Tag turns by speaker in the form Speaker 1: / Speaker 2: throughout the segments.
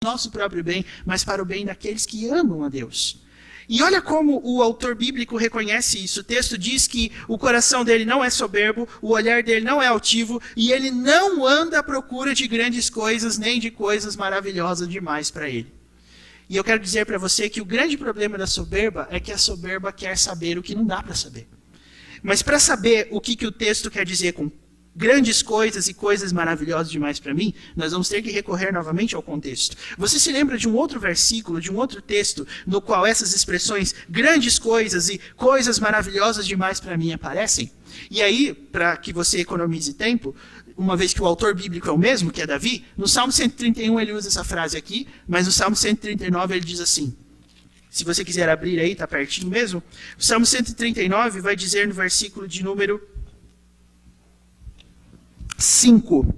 Speaker 1: nosso próprio bem, mas para o bem daqueles que amam a Deus. E olha como o autor bíblico reconhece isso. O texto diz que o coração dele não é soberbo, o olhar dele não é altivo, e ele não anda à procura de grandes coisas, nem de coisas maravilhosas demais para ele. E eu quero dizer para você que o grande problema da soberba é que a soberba quer saber o que não dá para saber. Mas para saber o que o texto quer dizer com grandes coisas e coisas maravilhosas demais para mim, nós vamos ter que recorrer novamente ao contexto. Você se lembra de um outro versículo, de um outro texto, no qual essas expressões, grandes coisas e coisas maravilhosas demais para mim, aparecem? E aí, para que você economize tempo, uma vez que o autor bíblico é o mesmo, que é Davi, no Salmo 131 ele usa essa frase aqui, mas no Salmo 139 ele diz assim, se você quiser abrir aí, está pertinho mesmo, o Salmo 139 vai dizer no versículo de número 5,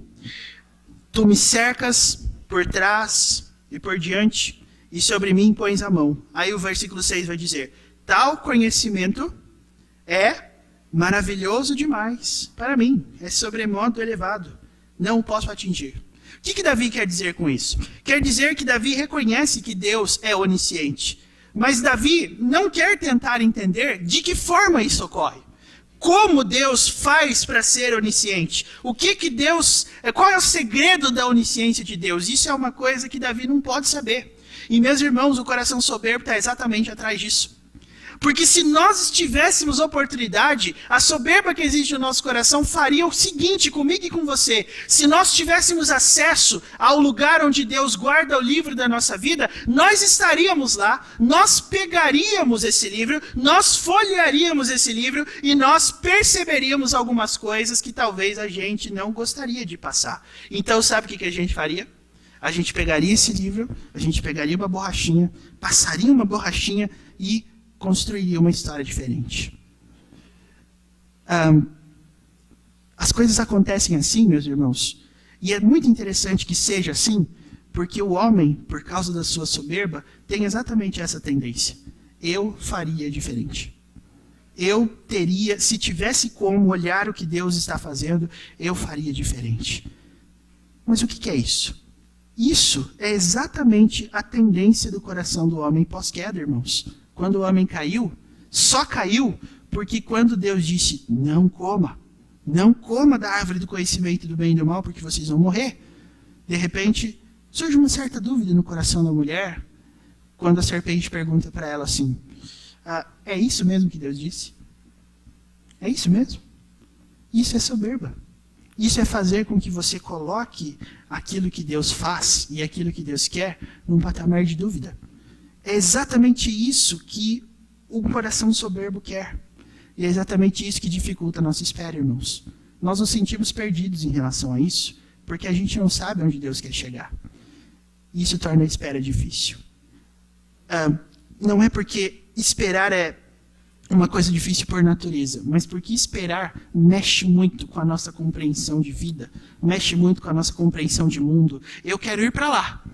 Speaker 1: tu me cercas por trás e por diante, e sobre mim pões a mão. Aí o versículo 6 vai dizer, tal conhecimento é maravilhoso demais para mim, é sobremodo elevado, não o posso atingir. O que Davi quer dizer com isso? Quer dizer que Davi reconhece que Deus é onisciente, mas Davi não quer tentar entender de que forma isso ocorre. Como Deus faz para ser onisciente? Qual é o segredo da onisciência de Deus? Isso é uma coisa que Davi não pode saber. E meus irmãos, o coração soberbo está exatamente atrás disso. Porque se nós tivéssemos oportunidade, a soberba que existe no nosso coração faria o seguinte comigo e com você. Se nós tivéssemos acesso ao lugar onde Deus guarda o livro da nossa vida, nós estaríamos lá, nós pegaríamos esse livro, nós folhearíamos esse livro e nós perceberíamos algumas coisas que talvez a gente não gostaria de passar. Então sabe o que a gente faria? A gente pegaria esse livro, a gente pegaria uma borrachinha, passaria uma borrachinha e construiria uma história diferente. As coisas acontecem assim, meus irmãos. E é muito interessante que seja assim, porque o homem, por causa da sua soberba, tem exatamente essa tendência. Eu faria diferente. Eu teria, se tivesse como olhar o que Deus está fazendo, eu faria diferente. Mas o que é isso? Isso é exatamente a tendência do coração do homem pós-queda, irmãos. Quando o homem caiu, só caiu porque quando Deus disse, não coma da árvore do conhecimento do bem e do mal, porque vocês vão morrer. De repente, surge uma certa dúvida no coração da mulher, quando a serpente pergunta para ela assim, é isso mesmo que Deus disse? É isso mesmo? Isso é soberba. Isso é fazer com que você coloque aquilo que Deus faz e aquilo que Deus quer num patamar de dúvida. É exatamente isso que o coração soberbo quer. E é exatamente isso que dificulta a nossa espera, irmãos. Nós nos sentimos perdidos em relação a isso, porque a gente não sabe onde Deus quer chegar. Isso torna a espera difícil. Não é porque esperar é uma coisa difícil por natureza, mas porque esperar mexe muito com a nossa compreensão de vida, mexe muito com a nossa compreensão de mundo. Eu quero ir para lá.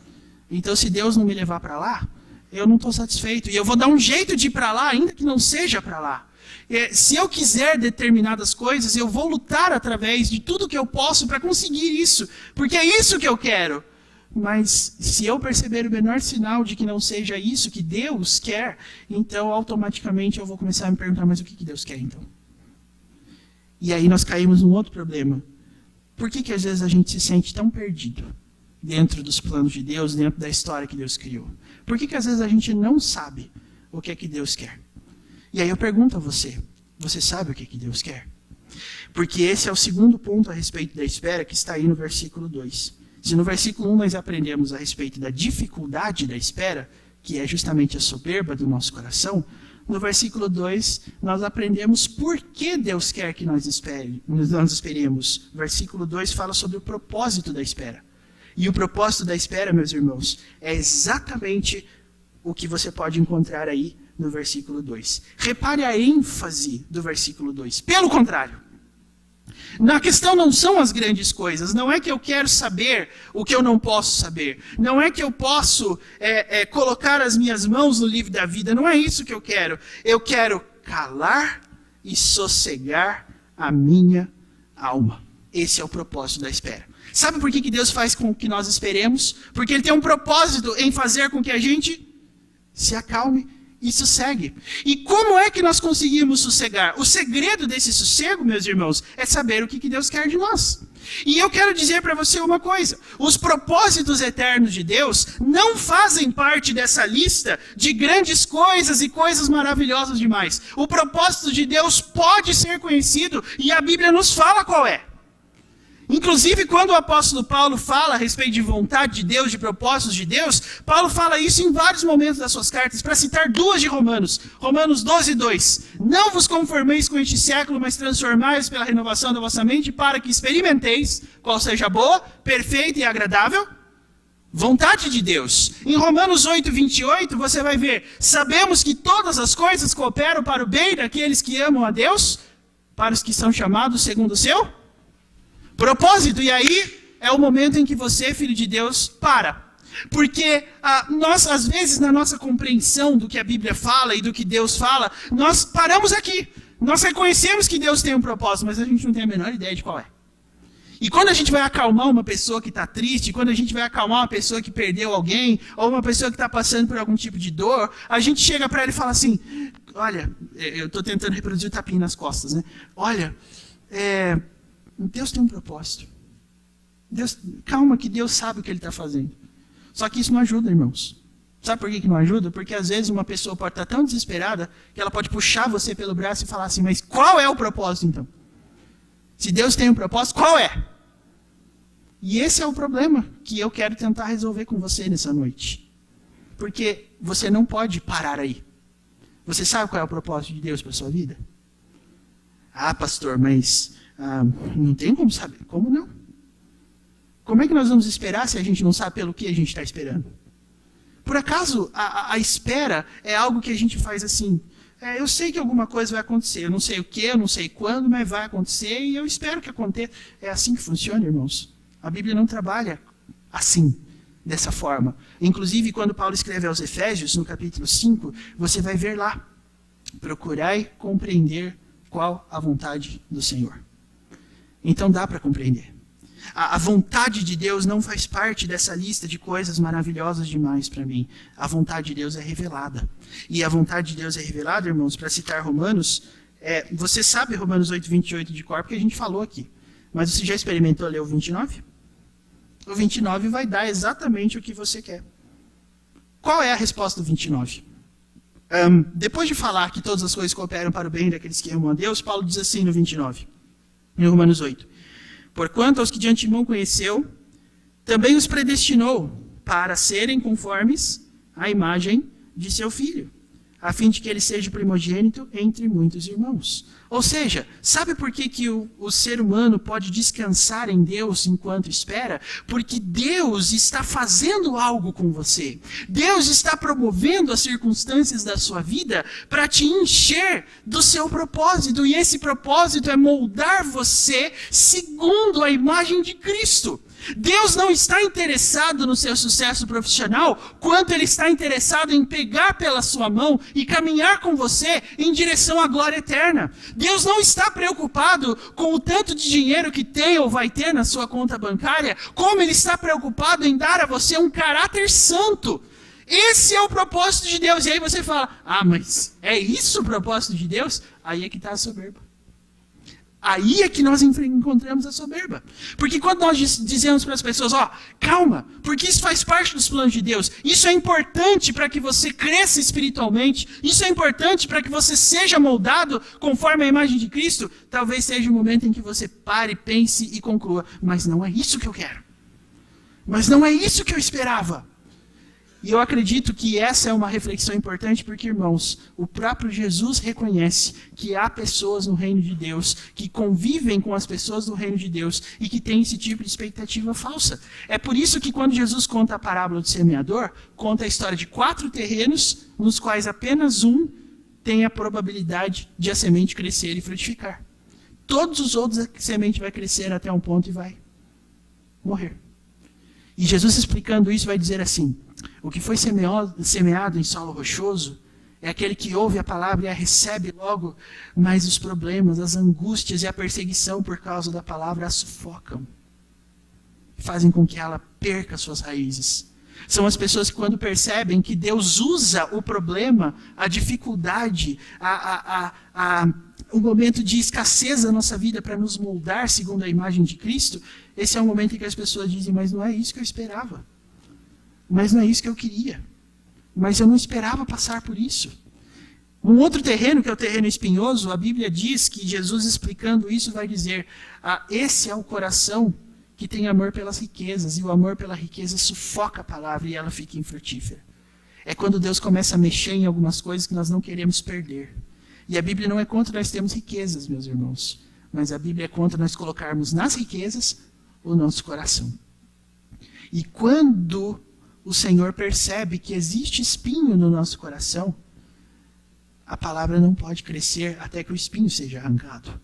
Speaker 1: Então, se Deus não me levar para lá, eu não estou satisfeito. E eu vou dar um jeito de ir para lá, ainda que não seja para lá. Se eu quiser determinadas coisas, eu vou lutar através de tudo que eu posso para conseguir isso. Porque é isso que eu quero. Mas se eu perceber o menor sinal de que não seja isso que Deus quer, então automaticamente eu vou começar a me perguntar, mas o que Deus quer então? E aí nós caímos num outro problema. Por que às vezes a gente se sente tão perdido dentro dos planos de Deus, dentro da história que Deus criou? Por que às vezes a gente não sabe o que é que Deus quer? E aí eu pergunto a você, você sabe o que é que Deus quer? Porque esse é o segundo ponto a respeito da espera que está aí no versículo 2. Se no versículo 1 nós aprendemos a respeito da dificuldade da espera, que é justamente a soberba do nosso coração, no versículo 2 nós aprendemos por que Deus quer que nós esperemos. O versículo 2 fala sobre o propósito da espera. E o propósito da espera, meus irmãos, é exatamente o que você pode encontrar aí no versículo 2. Repare a ênfase do versículo 2. Pelo contrário, na questão não são as grandes coisas. Não é que eu quero saber o que eu não posso saber. Não é que eu posso colocar as minhas mãos no livro da vida. Não é isso que eu quero. Eu quero calar e sossegar a minha alma. Esse é o propósito da espera. Sabe por que Deus faz com que nós esperemos? Porque Ele tem um propósito em fazer com que a gente se acalme e sossegue. E como é que nós conseguimos sossegar? O segredo desse sossego, meus irmãos, é saber o que Deus quer de nós. E eu quero dizer para você uma coisa: os propósitos eternos de Deus não fazem parte dessa lista de grandes coisas e coisas maravilhosas demais. O propósito de Deus pode ser conhecido e a Bíblia nos fala qual é. Inclusive, quando o apóstolo Paulo fala a respeito de vontade de Deus, de propósitos de Deus, Paulo fala isso em vários momentos das suas cartas, para citar duas de Romanos. Romanos 12:2. Não vos conformeis com este século, mas transformai-vos pela renovação da vossa mente, para que experimenteis qual seja a boa, perfeita e agradável vontade de Deus. Em Romanos 8:28, você vai ver: sabemos que todas as coisas cooperam para o bem daqueles que amam a Deus, para os que são chamados segundo o seu propósito. E aí é o momento em que você, filho de Deus, para. Porque nós, às vezes, na nossa compreensão do que a Bíblia fala e do que Deus fala, nós paramos aqui. Nós reconhecemos que Deus tem um propósito, mas a gente não tem a menor ideia de qual é. E quando a gente vai acalmar uma pessoa que está triste, quando a gente vai acalmar uma pessoa que perdeu alguém, ou uma pessoa que está passando por algum tipo de dor, a gente chega para ela e fala assim: olha, eu estou tentando reproduzir o tapinha nas costas, né? Olha, Deus tem um propósito. Calma que Deus sabe o que Ele está fazendo. Só que isso não ajuda, irmãos. Sabe por que não ajuda? Porque às vezes uma pessoa pode estar tão desesperada que ela pode puxar você pelo braço e falar assim: mas qual é o propósito então? Se Deus tem um propósito, qual é? E esse é o problema que eu quero tentar resolver com você nessa noite. Porque você não pode parar aí. Você sabe qual é o propósito de Deus para a sua vida? Ah, pastor, mas não tem como saber. Como não? Como é que nós vamos esperar se a gente não sabe pelo que a gente está esperando? Por acaso, a espera é algo que a gente faz assim: eu sei que alguma coisa vai acontecer, eu não sei o que, eu não sei quando, mas vai acontecer e eu espero que aconteça. É assim que funciona, irmãos. A Bíblia não trabalha assim, dessa forma. Inclusive, quando Paulo escreve aos Efésios, no capítulo 5, você vai ver lá: procurai compreender qual a vontade do Senhor. Então dá para compreender. A vontade de Deus não faz parte dessa lista de coisas maravilhosas demais para mim. A vontade de Deus é revelada. E a vontade de Deus é revelada, irmãos, para citar Romanos. Você sabe Romanos 8:28 de cor, porque a gente falou aqui. Mas você já experimentou ler o 29? O 29 vai dar exatamente o que você quer. Qual é a resposta do 29? Depois de falar que todas as coisas cooperam para o bem daqueles que amam a Deus, Paulo diz assim no 29, em Romanos 8. Porquanto aos que de antemão conheceu, também os predestinou para serem conformes à imagem de seu Filho, a fim de que ele seja o primogênito entre muitos irmãos. Ou seja, sabe por que o ser humano pode descansar em Deus enquanto espera? Porque Deus está fazendo algo com você. Deus está promovendo as circunstâncias da sua vida para te encher do seu propósito. E esse propósito é moldar você segundo a imagem de Cristo. Deus não está interessado no seu sucesso profissional, quanto Ele está interessado em pegar pela sua mão e caminhar com você em direção à glória eterna. Deus não está preocupado com o tanto de dinheiro que tem ou vai ter na sua conta bancária, como Ele está preocupado em dar a você um caráter santo. Esse é o propósito de Deus. E aí você fala: mas é isso o propósito de Deus? Aí é que está a soberba. Aí é que nós encontramos a soberba. Porque quando nós dizemos para as pessoas: calma, porque isso faz parte dos planos de Deus, isso é importante para que você cresça espiritualmente, isso é importante para que você seja moldado conforme a imagem de Cristo, talvez seja o momento em que você pare, pense e conclua: mas não é isso que eu quero. Mas não é isso que eu esperava. E eu acredito que essa é uma reflexão importante porque, irmãos, o próprio Jesus reconhece que há pessoas no reino de Deus que convivem com as pessoas do reino de Deus e que têm esse tipo de expectativa falsa. É por isso que quando Jesus conta a parábola do semeador, conta a história de 4 terrenos, nos quais apenas um tem a probabilidade de a semente crescer e frutificar. Todos os outros, a semente vai crescer até um ponto e vai morrer. E Jesus, explicando isso, vai dizer assim: o que foi semeado em solo rochoso É aquele que ouve a palavra e a recebe logo, mas os problemas, as angústias e a perseguição por causa da palavra a sufocam. Fazem com que ela perca suas raízes. São as pessoas que, quando percebem que Deus usa o problema, a dificuldade, o momento de escassez da nossa vida para nos moldar segundo a imagem de Cristo, esse é o momento em que as pessoas dizem, mas não é isso que eu esperava. Mas não é isso que eu queria. Mas eu não esperava passar por isso. Um outro terreno, que é o terreno espinhoso, a Bíblia diz que Jesus, explicando isso, vai dizer, esse é o coração que tem amor pelas riquezas, e o amor pela riqueza sufoca a palavra e ela fica infrutífera. É quando Deus começa a mexer em algumas coisas que nós não queremos perder. E a Bíblia não é contra nós termos riquezas, meus irmãos, mas a Bíblia é contra nós colocarmos nas riquezas o nosso coração. E quando o Senhor percebe que existe espinho no nosso coração, a palavra não pode crescer até que o espinho seja arrancado.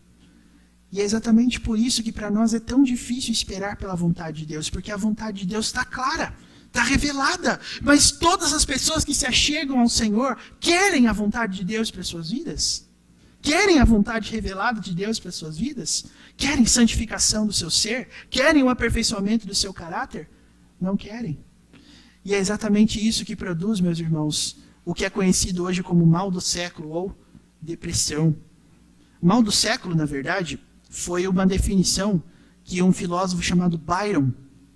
Speaker 1: E é exatamente por isso que para nós é tão difícil esperar pela vontade de Deus, porque a vontade de Deus está clara, está revelada. Mas todas as pessoas que se achegam ao Senhor querem a vontade de Deus para suas vidas? Querem a vontade revelada de Deus para suas vidas? Querem santificação do seu ser? Querem o aperfeiçoamento do seu caráter? Não querem. E é exatamente isso que produz, meus irmãos, o que é conhecido hoje como mal do século ou depressão. Mal do século, na verdade, foi uma definição que um filósofo chamado Byron,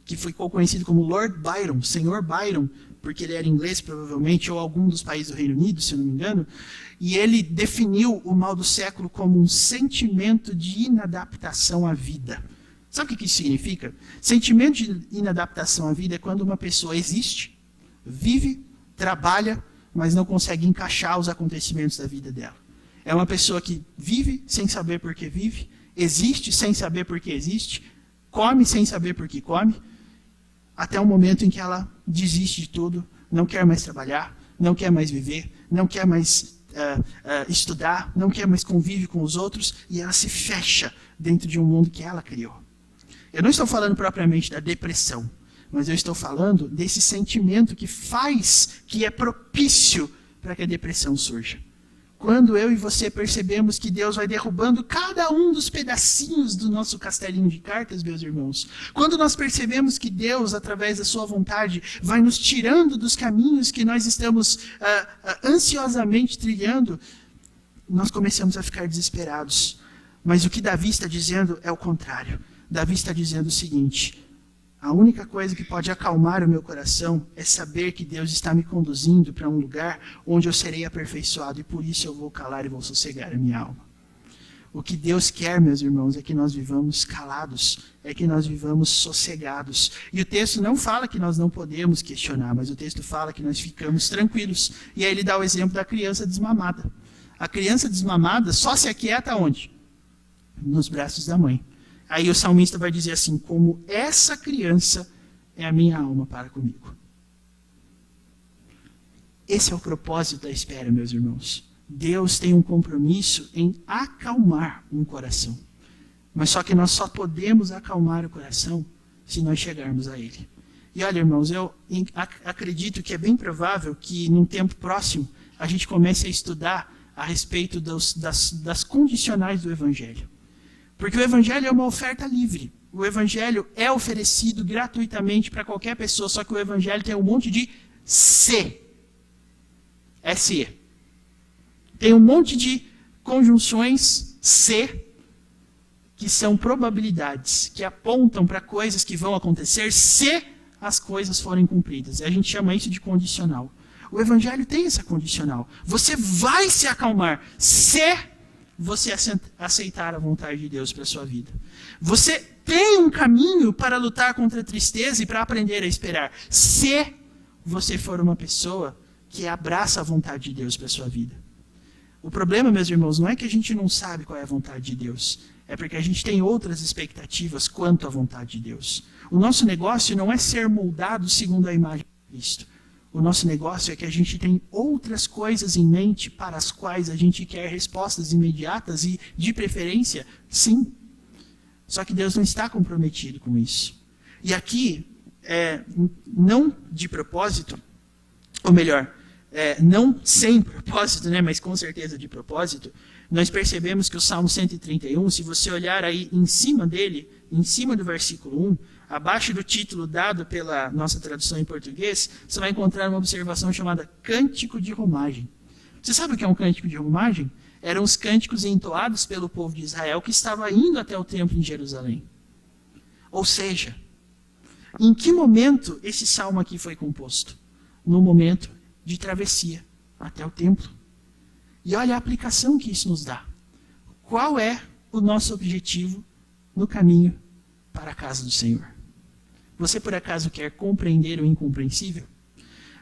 Speaker 1: que ficou conhecido como Lord Byron, Senhor Byron, porque ele era inglês provavelmente, ou algum dos países do Reino Unido, se eu não me engano, e ele definiu o mal do século como um sentimento de inadaptação à vida. Sabe o que isso significa? Sentimento de inadaptação à vida é quando uma pessoa existe, vive, trabalha, mas não consegue encaixar os acontecimentos da vida dela. É uma pessoa que vive sem saber por que vive, existe sem saber por que existe, come sem saber por que come, até o momento em que ela desiste de tudo, não quer mais trabalhar, não quer mais viver, não quer mais estudar, não quer mais conviver com os outros, e ela se fecha dentro de um mundo que ela criou. Eu não estou falando propriamente da depressão, mas eu estou falando desse sentimento que é propício para que a depressão surja. Quando eu e você percebemos que Deus vai derrubando cada um dos pedacinhos do nosso castelinho de cartas, meus irmãos. Quando nós percebemos que Deus, através da sua vontade, vai nos tirando dos caminhos que nós estamos ansiosamente trilhando, nós começamos a ficar desesperados. Mas o que Davi está dizendo é o contrário. Davi está dizendo o seguinte: a única coisa que pode acalmar o meu coração é saber que Deus está me conduzindo para um lugar onde eu serei aperfeiçoado, e por isso eu vou calar e vou sossegar a minha alma. O que Deus quer, meus irmãos, é que nós vivamos calados, é que nós vivamos sossegados. E o texto não fala que nós não podemos questionar, mas o texto fala que nós ficamos tranquilos. E aí ele dá o exemplo da criança desmamada. A criança desmamada só se aquieta onde? Nos braços da mãe. Aí o salmista vai dizer assim: como essa criança é a minha alma para comigo. Esse é o propósito da espera, meus irmãos. Deus tem um compromisso em acalmar um coração. Mas só que nós só podemos acalmar o coração se nós chegarmos a Ele. E olha, irmãos, eu acredito que é bem provável que num tempo próximo a gente comece a estudar a respeito das condicionais do Evangelho. Porque o Evangelho é uma oferta livre. O Evangelho é oferecido gratuitamente para qualquer pessoa, só que o Evangelho tem um monte de se. S-E. Tem um monte de conjunções se, que são probabilidades, que apontam para coisas que vão acontecer se as coisas forem cumpridas. E a gente chama isso de condicional. O Evangelho tem essa condicional. Você vai se acalmar se você aceitar a vontade de Deus para a sua vida. Você tem um caminho para lutar contra a tristeza e para aprender a esperar, se você for uma pessoa que abraça a vontade de Deus para a sua vida. O problema, meus irmãos, não é que a gente não sabe qual é a vontade de Deus, é porque a gente tem outras expectativas quanto à vontade de Deus. O nosso negócio não é ser moldado segundo a imagem de Cristo. O nosso negócio é que a gente tem outras coisas em mente para as quais a gente quer respostas imediatas e, de preferência, sim. Só que Deus não está comprometido com isso. E aqui, não de propósito, ou melhor, não sem propósito, né, mas com certeza de propósito, nós percebemos que o Salmo 131, se você olhar aí em cima dele, em cima do versículo 1, abaixo do título dado pela nossa tradução em português, você vai encontrar uma observação chamada Cântico de Romagem. Você sabe o que é um cântico de romagem? Eram os cânticos entoados pelo povo de Israel que estava indo até o templo em Jerusalém. Ou seja, em que momento esse salmo aqui foi composto? No momento de travessia até o templo. E olha a aplicação que isso nos dá. Qual é o nosso objetivo no caminho para a casa do Senhor? Você por acaso quer compreender o incompreensível?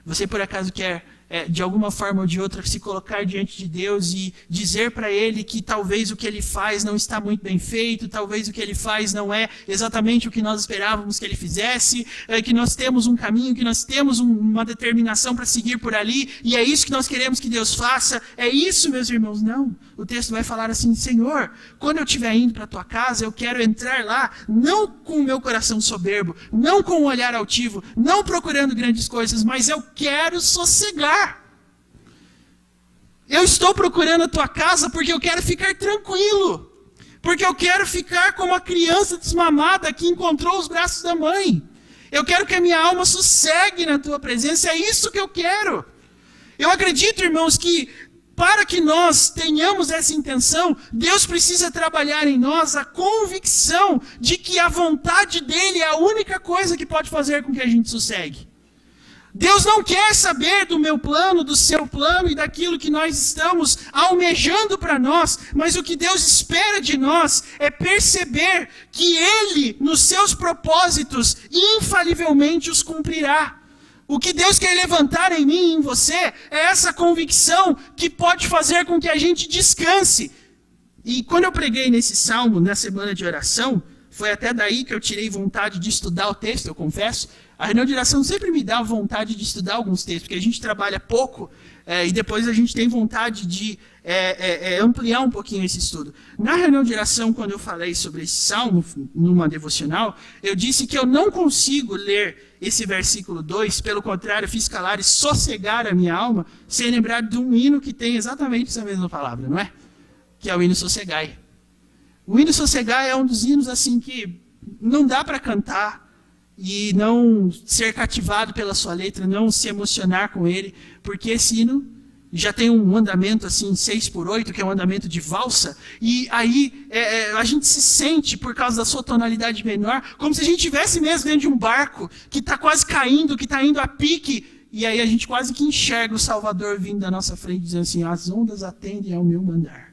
Speaker 1: Você por acaso quer, de alguma forma ou de outra, se colocar diante de Deus e dizer para Ele que talvez o que Ele faz não está muito bem feito, talvez o que Ele faz não é exatamente o que nós esperávamos que Ele fizesse, que nós temos um caminho, que nós temos uma determinação para seguir por ali, e é isso que nós queremos que Deus faça? É isso, meus irmãos? Não. O texto vai falar assim: Senhor, quando eu estiver indo para a Tua casa, eu quero entrar lá, não com o meu coração soberbo, não com o olhar altivo, não procurando grandes coisas, mas eu quero sossegar. Eu estou procurando a Tua casa porque eu quero ficar tranquilo. Porque eu quero ficar como a criança desmamada que encontrou os braços da mãe. Eu quero que a minha alma sossegue na Tua presença. É isso que eu quero. Eu acredito, irmãos, que para que nós tenhamos essa intenção, Deus precisa trabalhar em nós a convicção de que a vontade dEle é a única coisa que pode fazer com que a gente sossegue. Deus não quer saber do meu plano, do seu plano e daquilo que nós estamos almejando para nós, mas o que Deus espera de nós é perceber que Ele, nos seus propósitos, infalivelmente os cumprirá. O que Deus quer levantar em mim e em você é essa convicção que pode fazer com que a gente descanse. E quando eu preguei nesse salmo, na semana de oração, foi até daí que eu tirei vontade de estudar o texto, eu confesso. A reunião de oração sempre me dá vontade de estudar alguns textos, porque a gente trabalha pouco e depois a gente tem vontade de ampliar um pouquinho esse estudo. Na reunião de oração, quando eu falei sobre esse salmo, numa devocional, eu disse que eu não consigo ler esse versículo 2, pelo contrário, fiz calar e sossegar a minha alma, sem lembrar de um hino que tem exatamente essa mesma palavra, não é? Que é o hino Sossegai. O hino Sossegai é um dos hinos assim que não dá para cantar e não ser cativado pela sua letra, não se emocionar com ele, porque esse hino já tem um andamento assim 6/8, que é um andamento de valsa, e aí a gente se sente, por causa da sua tonalidade menor, como se a gente estivesse mesmo dentro de um barco que está quase caindo, que está indo a pique, e aí a gente quase que enxerga o Salvador vindo da nossa frente, dizendo assim: as ondas atendem ao meu mandar.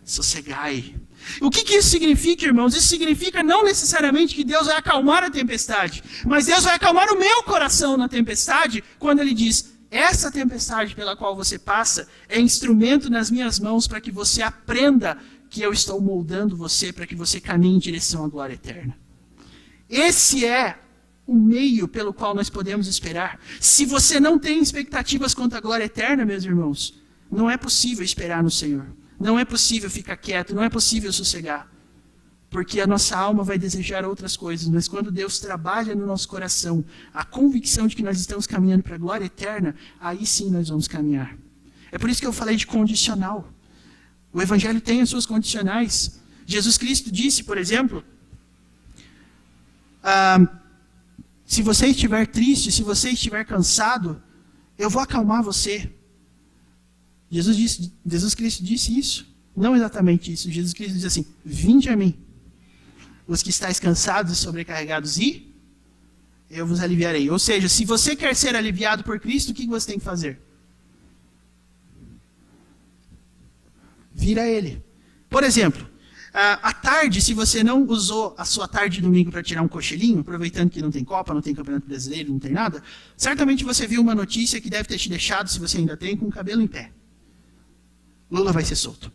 Speaker 1: Sossegai. O que isso significa, irmãos? Isso significa não necessariamente que Deus vai acalmar a tempestade, mas Deus vai acalmar o meu coração na tempestade, quando Ele diz: essa tempestade pela qual você passa é instrumento nas minhas mãos para que você aprenda que eu estou moldando você para que você caminhe em direção à glória eterna. Esse é o meio pelo qual nós podemos esperar. Se você não tem expectativas quanto à glória eterna, meus irmãos, não é possível esperar no Senhor. Não é possível ficar quieto, não é possível sossegar. Porque a nossa alma vai desejar outras coisas, mas quando Deus trabalha no nosso coração a convicção de que nós estamos caminhando para a glória eterna, aí sim nós vamos caminhar. É por isso que eu falei de condicional. O Evangelho tem as suas condicionais. Jesus Cristo disse, por exemplo, se você estiver triste, se você estiver cansado, eu vou acalmar você. Jesus Cristo disse isso. Não exatamente isso. Jesus Cristo diz assim: vinde a mim, os que estáis cansados e sobrecarregados, e eu vos aliviarei. Ou seja, se você quer ser aliviado por Cristo, o que você tem que fazer? Vir a Ele. Por exemplo, à tarde, se você não usou a sua tarde de domingo para tirar um cochilinho, aproveitando que não tem Copa, não tem Campeonato Brasileiro, não tem nada, certamente você viu uma notícia que deve ter te deixado, se você ainda tem, com o cabelo em pé. Lula vai ser solto.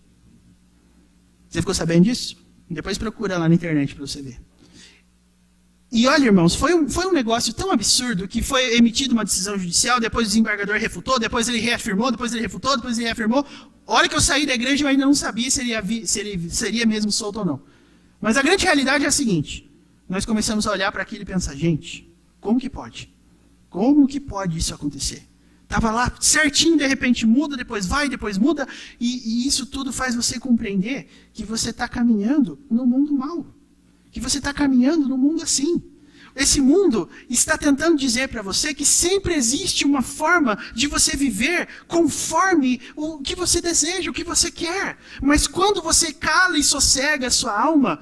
Speaker 1: Você ficou sabendo disso? Depois procura lá na internet para você ver. E olha, irmãos, foi um negócio tão absurdo que foi emitida uma decisão judicial, depois o desembargador refutou, depois ele reafirmou, depois ele refutou, depois ele reafirmou. Olha que eu saí da igreja e eu ainda não sabia se ele seria mesmo solto ou não. Mas a grande realidade é a seguinte: nós começamos a olhar para aquilo e pensar, gente, como que pode? Como que pode isso acontecer? Estava lá certinho, de repente muda, depois vai, depois muda. E isso tudo faz você compreender que você está caminhando no mundo mau. Que você está caminhando no mundo assim. Esse mundo está tentando dizer para você que sempre existe uma forma de você viver conforme o que você deseja, o que você quer. Mas quando você cala e sossega a sua alma,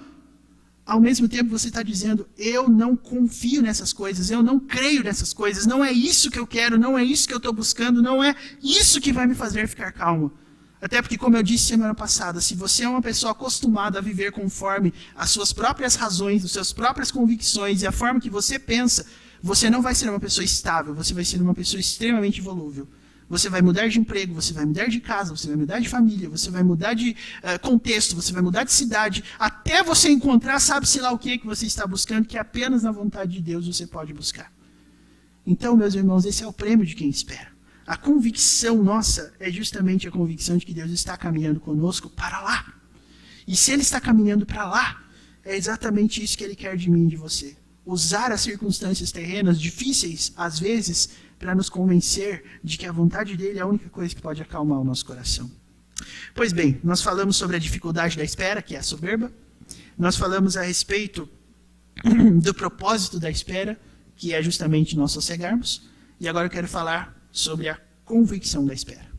Speaker 1: ao mesmo tempo você está dizendo, eu não confio nessas coisas, eu não creio nessas coisas, não é isso que eu quero, não é isso que eu estou buscando, não é isso que vai me fazer ficar calmo. Até porque, como eu disse semana passada, se você é uma pessoa acostumada a viver conforme as suas próprias razões, as suas próprias convicções e a forma que você pensa, você não vai ser uma pessoa estável, você vai ser uma pessoa extremamente volúvel. Você vai mudar de emprego, você vai mudar de casa, você vai mudar de família, você vai mudar de contexto, você vai mudar de cidade, até você encontrar, sabe-se lá o que você está buscando, que apenas na vontade de Deus você pode buscar. Então, meus irmãos, esse é o prêmio de quem espera. A convicção nossa é justamente a convicção de que Deus está caminhando conosco para lá. E se Ele está caminhando para lá, é exatamente isso que Ele quer de mim e de você. Usar as circunstâncias terrenas, difíceis, às vezes, para nos convencer de que a vontade dEle é a única coisa que pode acalmar o nosso coração. Pois bem, nós falamos sobre a dificuldade da espera, que é a soberba. Nós falamos a respeito do propósito da espera, que é justamente nós sossegarmos. E agora eu quero falar sobre a convicção da espera.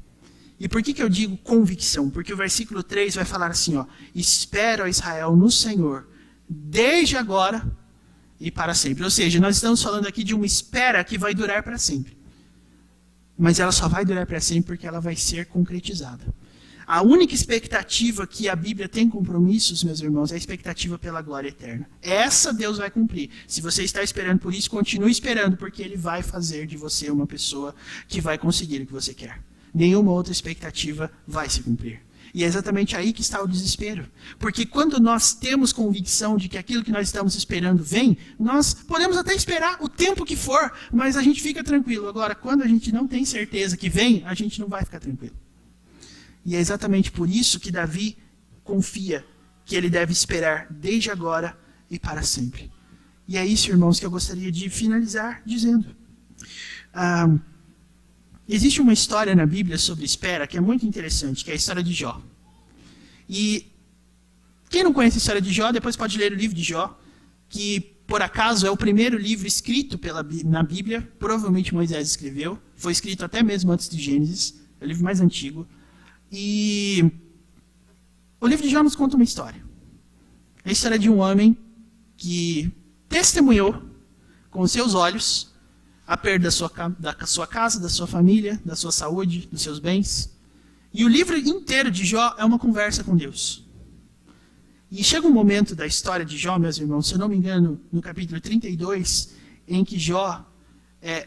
Speaker 1: E por que eu digo convicção? Porque o versículo 3 vai falar assim, ó, espera, ó Israel, no Senhor, desde agora e para sempre. Ou seja, nós estamos falando aqui de uma espera que vai durar para sempre. Mas ela só vai durar para sempre porque ela vai ser concretizada. A única expectativa que a Bíblia tem compromissos, meus irmãos, é a expectativa pela glória eterna. Essa Deus vai cumprir. Se você está esperando por isso, continue esperando, porque Ele vai fazer de você uma pessoa que vai conseguir o que você quer. Nenhuma outra expectativa vai se cumprir. E é exatamente aí que está o desespero. Porque quando nós temos convicção de que aquilo que nós estamos esperando vem, nós podemos até esperar o tempo que for, mas a gente fica tranquilo. Agora, quando a gente não tem certeza que vem, a gente não vai ficar tranquilo. E é exatamente por isso que Davi confia que ele deve esperar desde agora e para sempre. E é isso, irmãos, que eu gostaria de finalizar dizendo. Existe uma história na Bíblia sobre espera que é muito interessante, que é a história de Jó. E quem não conhece a história de Jó, depois pode ler o livro de Jó, que por acaso é o primeiro livro escrito na Bíblia, provavelmente Moisés escreveu, foi escrito até mesmo antes de Gênesis, é o livro mais antigo. E o livro de Jó nos conta uma história. É a história de um homem que testemunhou com os seus olhos a perda da sua casa, da sua família, da sua saúde, dos seus bens. E o livro inteiro de Jó é uma conversa com Deus. E chega um momento da história de Jó, meus irmãos, se eu não me engano, no capítulo 32, em que Jó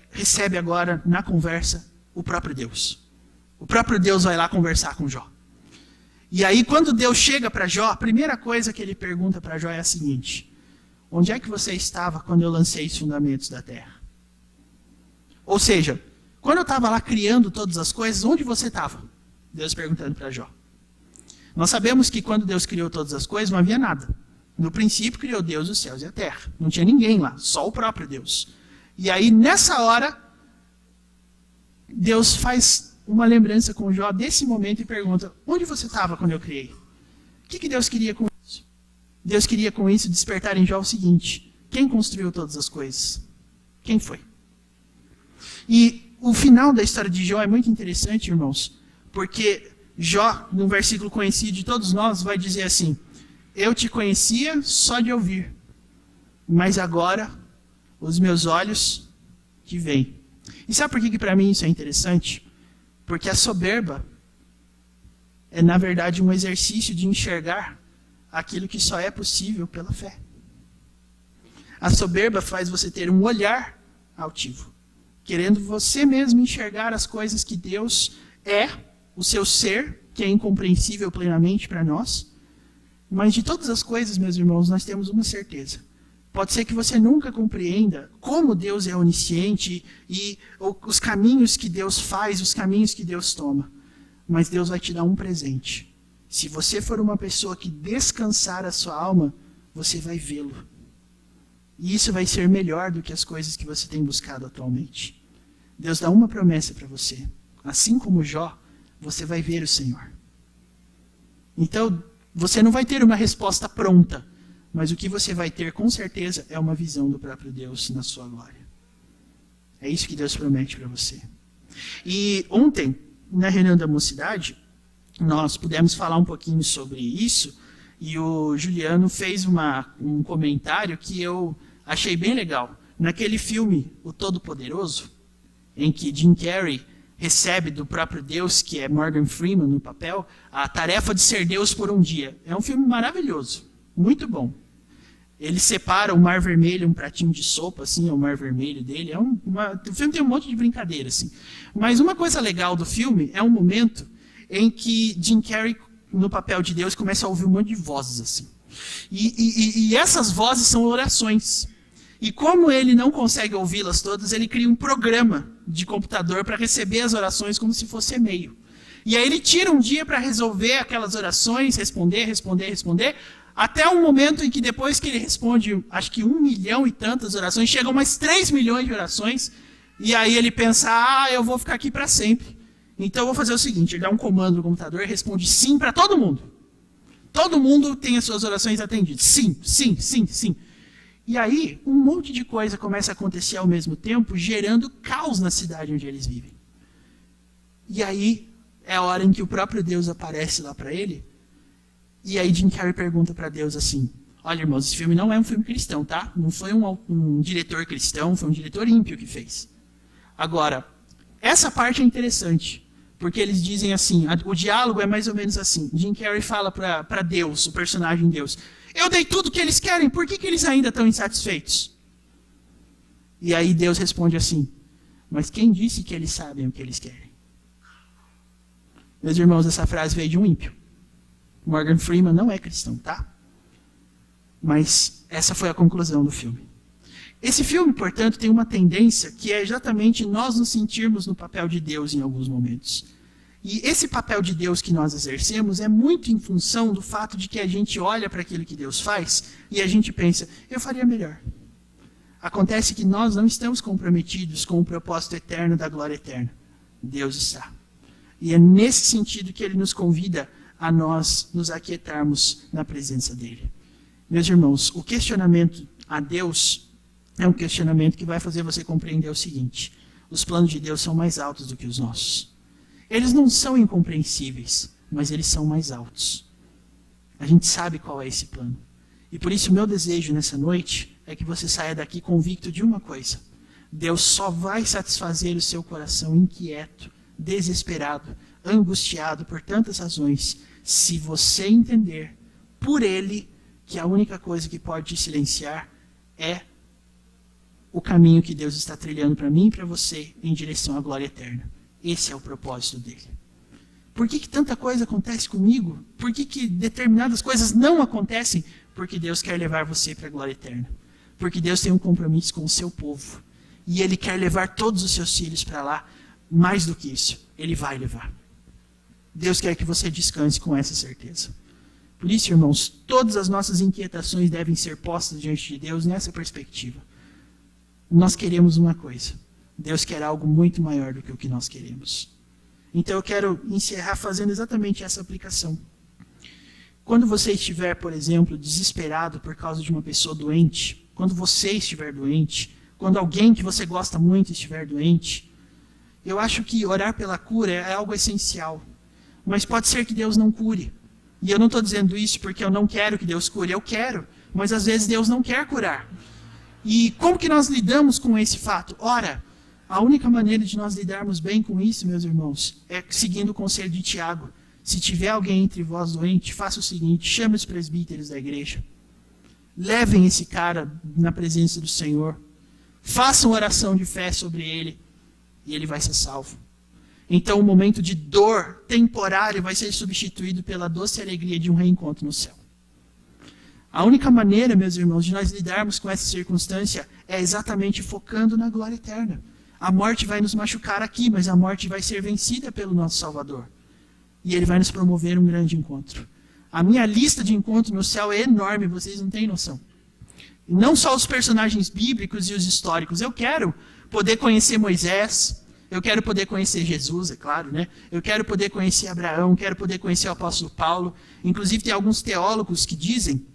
Speaker 1: recebe agora, na conversa, o próprio Deus. O próprio Deus vai lá conversar com Jó. E aí, quando Deus chega para Jó, a primeira coisa que ele pergunta para Jó é a seguinte: onde é que você estava quando eu lancei os fundamentos da terra? Ou seja, quando eu estava lá criando todas as coisas, onde você estava? Deus perguntando para Jó. Nós sabemos que quando Deus criou todas as coisas, não havia nada. No princípio, criou Deus os céus e a terra. Não tinha ninguém lá, só o próprio Deus. E aí, nessa hora, Deus faz uma lembrança com Jó desse momento e pergunta: onde você estava quando eu criei? O que Deus queria com isso? Deus queria com isso despertar em Jó o seguinte: quem construiu todas as coisas? Quem foi? E o final da história de Jó é muito interessante, irmãos, porque Jó, num versículo conhecido de todos nós, vai dizer assim: eu te conhecia só de ouvir, mas agora os meus olhos te veem. E sabe por que para mim isso é interessante? Porque a soberba é, na verdade, um exercício de enxergar aquilo que só é possível pela fé. A soberba faz você ter um olhar altivo, querendo você mesmo enxergar as coisas que Deus é, o seu ser, que é incompreensível plenamente para nós. Mas de todas as coisas, meus irmãos, nós temos uma certeza. Pode ser que você nunca compreenda como Deus é onisciente e os caminhos que Deus faz, os caminhos que Deus toma. Mas Deus vai te dar um presente. Se você for uma pessoa que descansar a sua alma, você vai vê-lo. E isso vai ser melhor do que as coisas que você tem buscado atualmente. Deus dá uma promessa para você. Assim como Jó, você vai ver o Senhor. Então, você não vai ter uma resposta pronta, mas o que você vai ter, com certeza, é uma visão do próprio Deus na sua glória. É isso que Deus promete para você. E ontem, na reunião da mocidade, nós pudemos falar um pouquinho sobre isso, e o Juliano fez um comentário que eu achei bem legal. Naquele filme, O Todo-Poderoso, em que Jim Carrey recebe do próprio Deus, que é Morgan Freeman no papel, a tarefa de ser Deus por um dia. É um filme maravilhoso, muito bom. Ele separa o Mar Vermelho, um pratinho de sopa, assim, é o Mar Vermelho dele. O filme tem um monte de brincadeira, assim. Mas uma coisa legal do filme é um momento em que Jim Carrey, no papel de Deus, começa a ouvir um monte de vozes, assim. E essas vozes são orações. E como ele não consegue ouvi-las todas, ele cria um programa de computador para receber as orações como se fosse e-mail. E aí ele tira um dia para resolver aquelas orações, responder, até um momento em que depois que ele responde, acho que 1 milhão e tantas orações, chegam mais 3 milhões de orações, e aí ele pensa, eu vou ficar aqui para sempre. Então eu vou fazer o seguinte, ele dá um comando no computador e responde sim para todo mundo. Todo mundo tem as suas orações atendidas. Sim, sim, sim, sim. E aí, um monte de coisa começa a acontecer ao mesmo tempo, gerando caos na cidade onde eles vivem. E aí, é a hora em que o próprio Deus aparece lá para ele. E aí Jim Carrey pergunta para Deus assim, olha, irmãos, esse filme não é um filme cristão, tá? Não foi um diretor cristão, foi um diretor ímpio que fez. Agora, essa parte é interessante, porque eles dizem assim, o diálogo é mais ou menos assim. Jim Carrey fala para Deus, o personagem Deus, eu dei tudo que eles querem, por que eles ainda estão insatisfeitos? E aí Deus responde assim, mas quem disse que eles sabem o que eles querem? Meus irmãos, essa frase veio de um ímpio. Morgan Freeman não é cristão, tá? Mas essa foi a conclusão do filme. Esse filme, portanto, tem uma tendência que é exatamente nós nos sentirmos no papel de Deus em alguns momentos. E esse papel de Deus que nós exercemos é muito em função do fato de que a gente olha para aquilo que Deus faz e a gente pensa, eu faria melhor. Acontece que nós não estamos comprometidos com o propósito eterno da glória eterna. Deus está. E é nesse sentido que ele nos convida a nós nos aquietarmos na presença dele. Meus irmãos, o questionamento a Deus é um questionamento que vai fazer você compreender o seguinte, os planos de Deus são mais altos do que os nossos. Eles não são incompreensíveis, mas eles são mais altos. A gente sabe qual é esse plano. E por isso o meu desejo nessa noite é que você saia daqui convicto de uma coisa. Deus só vai satisfazer o seu coração inquieto, desesperado, angustiado por tantas razões, se você entender por Ele que a única coisa que pode te silenciar é o caminho que Deus está trilhando para mim e para você em direção à glória eterna. Esse é o propósito dele. Por que tanta coisa acontece comigo? Por que determinadas coisas não acontecem? Porque Deus quer levar você para a glória eterna. Porque Deus tem um compromisso com o seu povo. E Ele quer levar todos os seus filhos para lá. Mais do que isso, Ele vai levar. Deus quer que você descanse com essa certeza. Por isso, irmãos, todas as nossas inquietações devem ser postas diante de Deus nessa perspectiva. Nós queremos uma coisa. Deus quer algo muito maior do que o que nós queremos. Então eu quero encerrar fazendo exatamente essa aplicação. Quando você estiver, por exemplo, desesperado por causa de uma pessoa doente, quando você estiver doente, quando alguém que você gosta muito estiver doente, eu acho que orar pela cura é algo essencial. Mas pode ser que Deus não cure. E eu não estou dizendo isso porque eu não quero que Deus cure. Eu quero, mas às vezes Deus não quer curar. E como que nós lidamos com esse fato? Ora, a única maneira de nós lidarmos bem com isso, meus irmãos, é seguindo o conselho de Tiago. Se tiver alguém entre vós doente, faça o seguinte, chame os presbíteros da igreja. Levem esse cara na presença do Senhor. Façam oração de fé sobre ele e ele vai ser salvo. Então o momento de dor temporário vai ser substituído pela doce alegria de um reencontro no céu. A única maneira, meus irmãos, de nós lidarmos com essa circunstância é exatamente focando na glória eterna. A morte vai nos machucar aqui, mas a morte vai ser vencida pelo nosso Salvador. E Ele vai nos promover um grande encontro. A minha lista de encontros no céu é enorme, vocês não têm noção. E não só os personagens bíblicos e os históricos. Eu quero poder conhecer Moisés, Eu quero poder conhecer Jesus, é claro, né? Eu quero poder conhecer Abraão, quero poder conhecer o apóstolo Paulo. Inclusive tem alguns teólogos que dizem,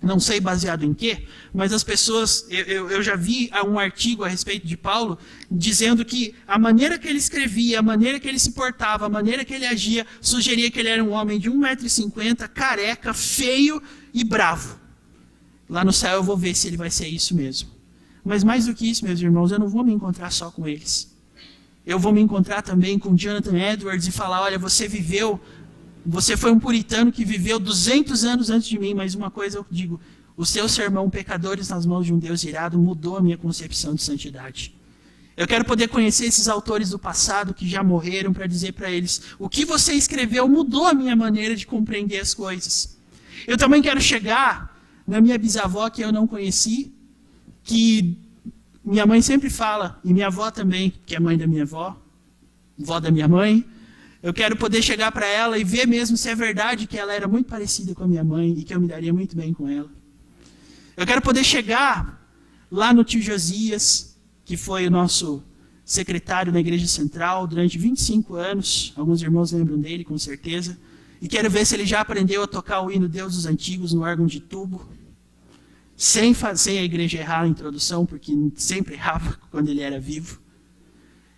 Speaker 1: não sei baseado em quê, mas as pessoas, eu já vi um artigo a respeito de Paulo, dizendo que a maneira que ele escrevia, a maneira que ele se portava, a maneira que ele agia, sugeria que ele era um homem de 1,50 m, careca, feio e bravo. Lá no céu eu vou ver se ele vai ser isso mesmo. Mas mais do que isso, meus irmãos, eu não vou me encontrar só com eles. Eu vou me encontrar também com Jonathan Edwards e falar, olha, você foi um puritano que viveu 200 anos antes de mim, mas uma coisa eu digo, o seu sermão, Pecadores nas Mãos de um Deus Irado, mudou a minha concepção de santidade. Eu quero poder conhecer esses autores do passado que já morreram para dizer para eles, o que você escreveu mudou a minha maneira de compreender as coisas. Eu também quero chegar na minha bisavó que eu não conheci, que minha mãe sempre fala, e minha avó também, que é mãe da minha avó, vó da minha mãe. Eu quero poder chegar para ela e ver mesmo se é verdade que ela era muito parecida com a minha mãe e que eu me daria muito bem com ela. Eu quero poder chegar lá no tio Josias, que foi o nosso secretário na Igreja Central durante 25 anos. Alguns irmãos lembram dele, com certeza. E quero ver se ele já aprendeu a tocar o hino Deus dos Antigos no órgão de tubo, sem a igreja errar a introdução, porque sempre errava quando ele era vivo.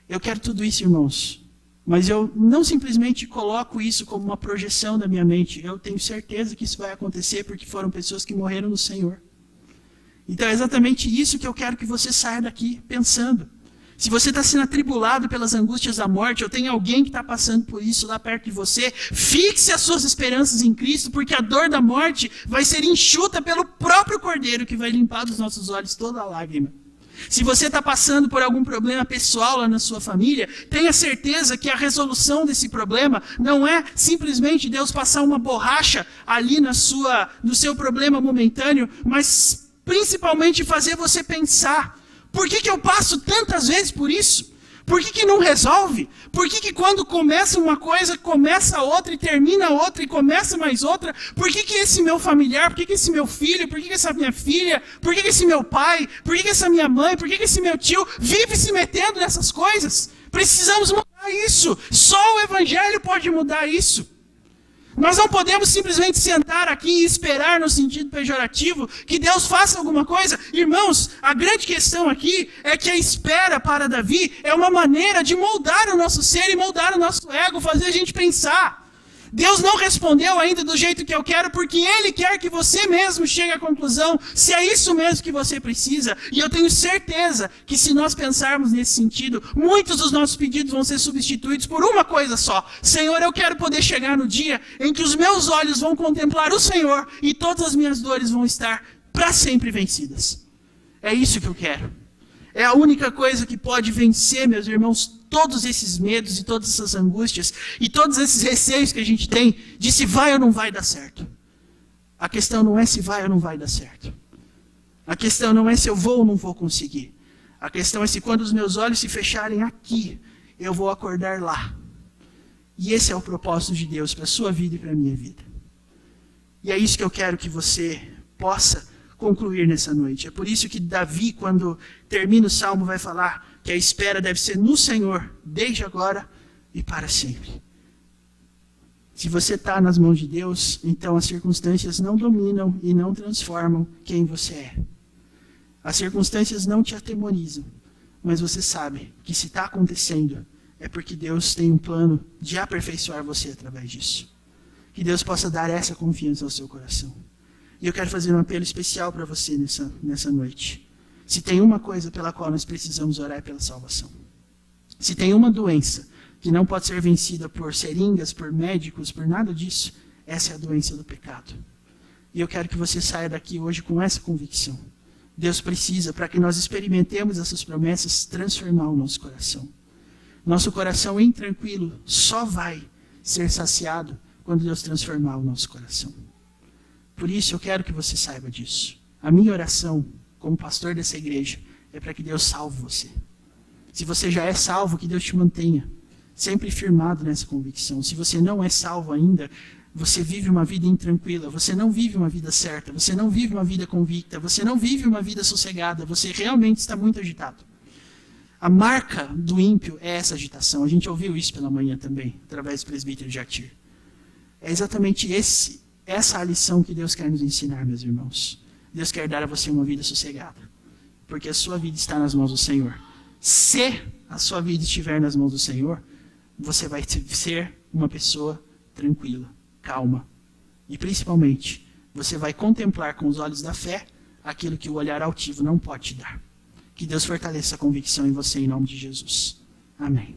Speaker 1: Eu quero tudo isso, irmãos. Mas eu não simplesmente coloco isso como uma projeção da minha mente. Eu tenho certeza que isso vai acontecer porque foram pessoas que morreram no Senhor. Então é exatamente isso que eu quero que você saia daqui pensando. Se você está sendo atribulado pelas angústias da morte, ou tem alguém que está passando por isso lá perto de você, fixe as suas esperanças em Cristo, porque a dor da morte vai ser enxuta pelo próprio Cordeiro que vai limpar dos nossos olhos toda a lágrima. Se você está passando por algum problema pessoal lá na sua família, tenha certeza que a resolução desse problema não é simplesmente Deus passar uma borracha ali no seu problema momentâneo, mas principalmente fazer você pensar, por que eu passo tantas vezes por isso? Por que não resolve? Por que quando começa uma coisa, começa outra e termina outra e começa mais outra? Por que esse meu familiar, por que esse meu filho, por que essa minha filha, por que esse meu pai, por que essa minha mãe, por que esse meu tio vive se metendo nessas coisas? Precisamos mudar isso. Só o Evangelho pode mudar isso. Nós não podemos simplesmente sentar aqui e esperar no sentido pejorativo que Deus faça alguma coisa. Irmãos, a grande questão aqui é que a espera para Davi é uma maneira de moldar o nosso ser e moldar o nosso ego, fazer a gente pensar. Deus não respondeu ainda do jeito que eu quero, porque Ele quer que você mesmo chegue à conclusão se é isso mesmo que você precisa. E eu tenho certeza que se nós pensarmos nesse sentido, muitos dos nossos pedidos vão ser substituídos por uma coisa só. Senhor, eu quero poder chegar no dia em que os meus olhos vão contemplar o Senhor e todas as minhas dores vão estar para sempre vencidas. É isso que eu quero. É a única coisa que pode vencer, meus irmãos, todos esses medos e todas essas angústias e todos esses receios que a gente tem de se vai ou não vai dar certo. A questão não é se vai ou não vai dar certo. A questão não é se eu vou ou não vou conseguir. A questão é se quando os meus olhos se fecharem aqui, eu vou acordar lá. E esse é o propósito de Deus para a sua vida e para a minha vida. E é isso que eu quero que você possa concluir nessa noite. É por isso que Davi, quando termina o Salmo, vai falar que a espera deve ser no Senhor, desde agora e para sempre. Se você está nas mãos de Deus, então as circunstâncias não dominam e não transformam quem você é. As circunstâncias não te atemorizam, mas você sabe que se está acontecendo, é porque Deus tem um plano de aperfeiçoar você através disso. Que Deus possa dar essa confiança ao seu coração. E eu quero fazer um apelo especial para você nessa noite. Se tem uma coisa pela qual nós precisamos orar é pela salvação. Se tem uma doença que não pode ser vencida por seringas, por médicos, por nada disso, essa é a doença do pecado. E eu quero que você saia daqui hoje com essa convicção. Deus precisa, para que nós experimentemos essas promessas, transformar o nosso coração. Nosso coração intranquilo só vai ser saciado quando Deus transformar o nosso coração. Por isso eu quero que você saiba disso. A minha oração, como pastor dessa igreja, é para que Deus salve você. Se você já é salvo, que Deus te mantenha sempre firmado nessa convicção. Se você não é salvo ainda, você vive uma vida intranquila, você não vive uma vida certa, você não vive uma vida convicta, você não vive uma vida sossegada, você realmente está muito agitado. A marca do ímpio é essa agitação. A gente ouviu isso pela manhã também, através do presbítero Jatir. É exatamente essa a lição que Deus quer nos ensinar, meus irmãos. Deus quer dar a você uma vida sossegada, porque a sua vida está nas mãos do Senhor. Se a sua vida estiver nas mãos do Senhor, você vai ser uma pessoa tranquila, calma. E principalmente, você vai contemplar com os olhos da fé aquilo que o olhar altivo não pode te dar. Que Deus fortaleça a convicção em você em nome de Jesus. Amém.